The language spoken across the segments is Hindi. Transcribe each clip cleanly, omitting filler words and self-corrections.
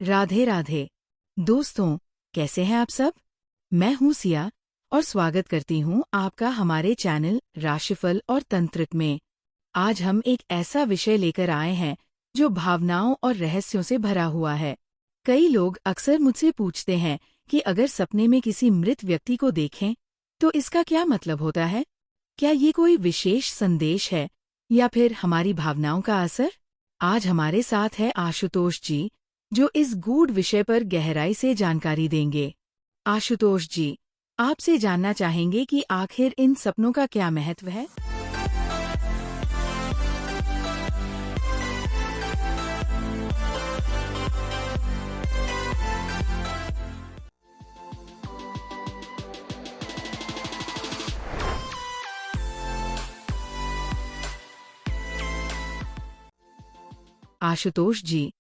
राधे राधे। दोस्तों, कैसे हैं आप सब? मैं हूं सिया और स्वागत करती हूं आपका हमारे चैनल राशिफल और तंत्रित में। आज हम एक ऐसा विषय लेकर आए हैं जो भावनाओं और रहस्यों से भरा हुआ है। कई लोग अक्सर मुझसे पूछते हैं कि अगर सपने में किसी मृत व्यक्ति को देखें तो इसका क्या मतलब होता है? क्या ये कोई विशेष संदेश है या फिर हमारी भावनाओं का असर? आज हमारे साथ है आशुतोष जी, जो इस गूढ़ विषय पर गहराई से जानकारी देंगे। आशुतोष जी, आपसे जानना चाहेंगे कि आखिर इन सपनों का क्या महत्व है? आशुतोष जी,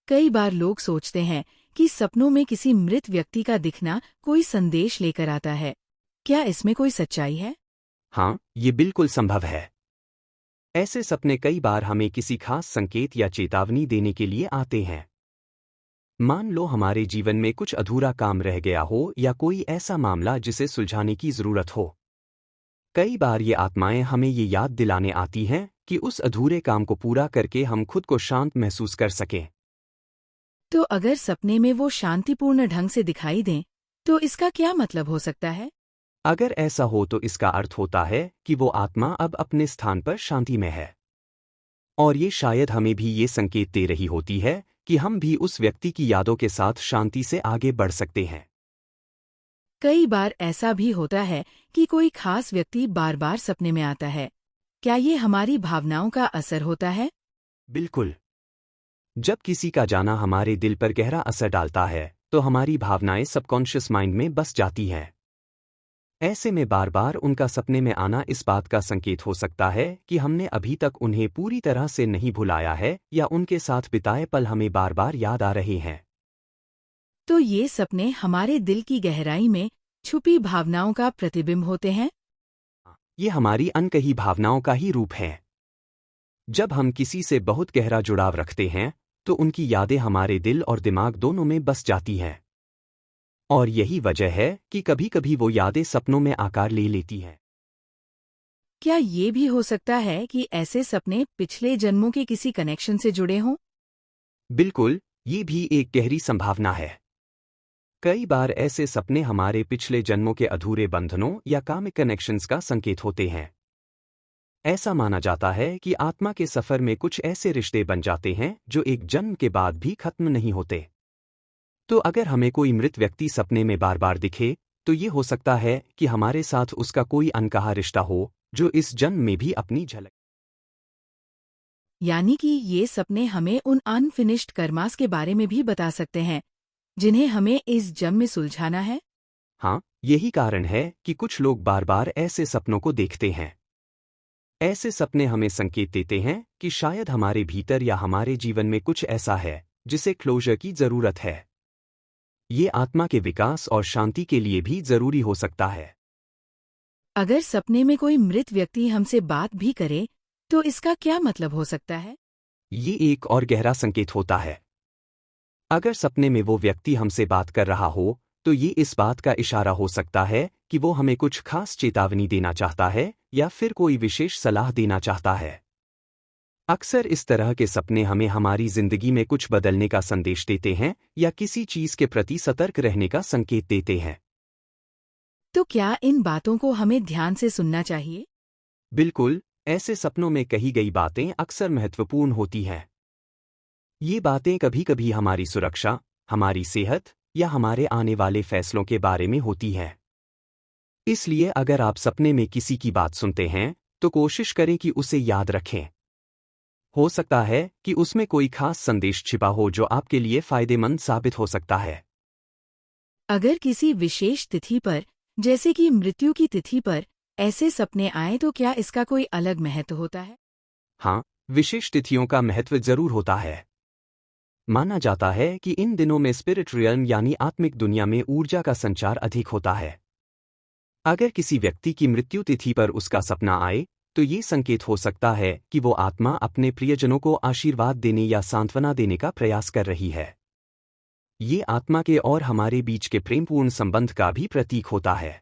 कई बार लोग सोचते हैं कि सपनों में किसी मृत व्यक्ति का दिखना कोई संदेश लेकर आता है। क्या इसमें कोई सच्चाई है? हाँ, ये बिल्कुल संभव है। ऐसे सपने कई बार हमें किसी खास संकेत या चेतावनी देने के लिए आते हैं। मान लो हमारे जीवन में कुछ अधूरा काम रह गया हो या कोई ऐसा मामला जिसे सुलझाने की जरूरत हो। कई बार ये आत्माएं हमें ये याद दिलाने आती हैं कि उस अधूरे काम को पूरा करके हम खुद को शांत महसूस कर सकें। तो अगर सपने में वो शांतिपूर्ण ढंग से दिखाई दें, तो इसका क्या मतलब हो सकता है? अगर ऐसा हो तो इसका अर्थ होता है कि वो आत्मा अब अपने स्थान पर शांति में है। और ये शायद हमें भी ये संकेत दे रही होती है कि हम भी उस व्यक्ति की यादों के साथ शांति से आगे बढ़ सकते हैं। कई बार ऐसा भी होता है कि कोई खास व्यक्ति बार बार सपने में आता है। क्या ये हमारी भावनाओं का असर होता है? बिल्कुल। जब किसी का जाना हमारे दिल पर गहरा असर डालता है तो हमारी भावनाएं सबकॉन्शियस माइंड में बस जाती हैं। ऐसे में बार बार उनका सपने में आना इस बात का संकेत हो सकता है कि हमने अभी तक उन्हें पूरी तरह से नहीं भुलाया है या उनके साथ बिताए पल हमें बार बार याद आ रहे हैं। तो ये सपने हमारे दिल की गहराई में छुपी भावनाओं का प्रतिबिंब होते हैं? ये हमारी अनकही भावनाओं का ही रूप है। जब हम किसी से बहुत गहरा जुड़ाव रखते हैं तो उनकी यादें हमारे दिल और दिमाग दोनों में बस जाती हैं। और यही वजह है कि कभी कभी वो यादें सपनों में आकार ले लेती हैं। क्या ये भी हो सकता है कि ऐसे सपने पिछले जन्मों के किसी कनेक्शन से जुड़े हों? बिल्कुल, ये भी एक गहरी संभावना है। कई बार ऐसे सपने हमारे पिछले जन्मों के अधूरे बंधनों या कामिक कनेक्शंस का संकेत होते हैं। ऐसा माना जाता है कि आत्मा के सफर में कुछ ऐसे रिश्ते बन जाते हैं जो एक जन्म के बाद भी खत्म नहीं होते। तो अगर हमें कोई मृत व्यक्ति सपने में बार बार दिखे तो ये हो सकता है कि हमारे साथ उसका कोई अनकहा रिश्ता हो जो इस जन्म में भी अपनी झलक। यानी कि ये सपने हमें उन अनफिनिश्ड कर्मास के बारे में भी बता सकते हैं, जिन्हें हमें इस जन्म में सुलझाना है। हाँ, यही कारण है कि कुछ लोग बार बार ऐसे सपनों को देखते हैं। ऐसे सपने हमें संकेत देते हैं कि शायद हमारे भीतर या हमारे जीवन में कुछ ऐसा है जिसे क्लोजर की जरूरत है। ये आत्मा के विकास और शांति के लिए भी जरूरी हो सकता है। अगर सपने में कोई मृत व्यक्ति हमसे बात भी करे, तो इसका क्या मतलब हो सकता है? ये एक और गहरा संकेत होता है। अगर सपने में वो व्यक्ति हमसे बात कर रहा हो तो ये इस बात का इशारा हो सकता है कि वो हमें कुछ खास चेतावनी देना चाहता है या फिर कोई विशेष सलाह देना चाहता है। अक्सर इस तरह के सपने हमें हमारी जिंदगी में कुछ बदलने का संदेश देते हैं या किसी चीज के प्रति सतर्क रहने का संकेत देते हैं। तो क्या इन बातों को हमें ध्यान से सुनना चाहिए? बिल्कुल, ऐसे सपनों में कही गई बातें अक्सर महत्वपूर्ण होती हैं। ये बातें कभी कभी हमारी सुरक्षा, हमारी सेहत या हमारे आने वाले फैसलों के बारे में होती हैं। इसलिए अगर आप सपने में किसी की बात सुनते हैं तो कोशिश करें कि उसे याद रखें। हो सकता है कि उसमें कोई खास संदेश छिपा हो जो आपके लिए फायदेमंद साबित हो सकता है। अगर किसी विशेष तिथि पर, जैसे कि मृत्यु की तिथि पर, ऐसे सपने आए तो क्या इसका कोई अलग महत्व होता है? हाँ, विशेष तिथियों का महत्व जरूर होता है। माना जाता है कि इन दिनों में स्पिरिट रियल्म यानी आत्मिक दुनिया में ऊर्जा का संचार अधिक होता है। अगर किसी व्यक्ति की मृत्यु तिथि पर उसका सपना आए तो ये संकेत हो सकता है कि वो आत्मा अपने प्रियजनों को आशीर्वाद देने या सांत्वना देने का प्रयास कर रही है। ये आत्मा के और हमारे बीच के प्रेमपूर्ण संबंध का भी प्रतीक होता है।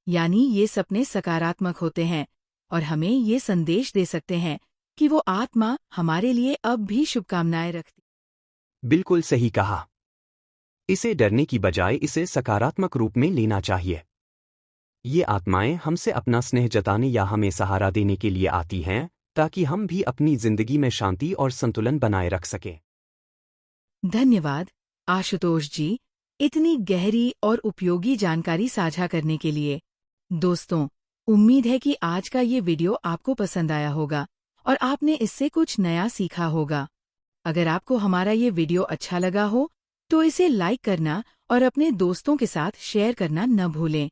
यानी ये सपने सकारात्मक होते हैं और हमें ये संदेश दे सकते हैं कि वो आत्मा हमारे लिए अब भी शुभकामनाएं रखती। बिल्कुल सही कहा। इसे डरने की बजाय इसे सकारात्मक रूप में लेना चाहिए। ये आत्माएं हमसे अपना स्नेह जताने या हमें सहारा देने के लिए आती हैं, ताकि हम भी अपनी जिंदगी में शांति और संतुलन बनाए रख सकें। धन्यवाद आशुतोष जी, इतनी गहरी और उपयोगी जानकारी साझा करने के लिए। दोस्तों, उम्मीद है कि आज का ये वीडियो आपको पसंद आया होगा और आपने इससे कुछ नया सीखा होगा। अगर आपको हमारा ये वीडियो अच्छा लगा हो तो इसे लाइक करना और अपने दोस्तों के साथ शेयर करना न भूलें।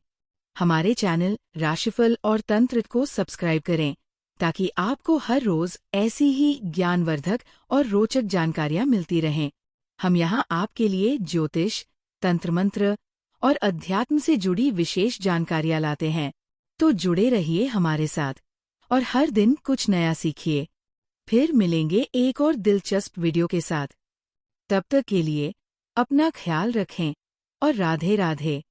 हमारे चैनल राशिफल और तंत्र को सब्सक्राइब करें ताकि आपको हर रोज ऐसी ही ज्ञानवर्धक और रोचक जानकारियां मिलती रहें। हम यहाँ आपके लिए ज्योतिष, तंत्र मंत्र और अध्यात्म से जुड़ी विशेष जानकारियां लाते हैं। तो जुड़े रहिए हमारे साथ और हर दिन कुछ नया सीखिए। फिर मिलेंगे एक और दिलचस्प वीडियो के साथ। तब तक के लिए अपना ख्याल रखें और राधे राधे।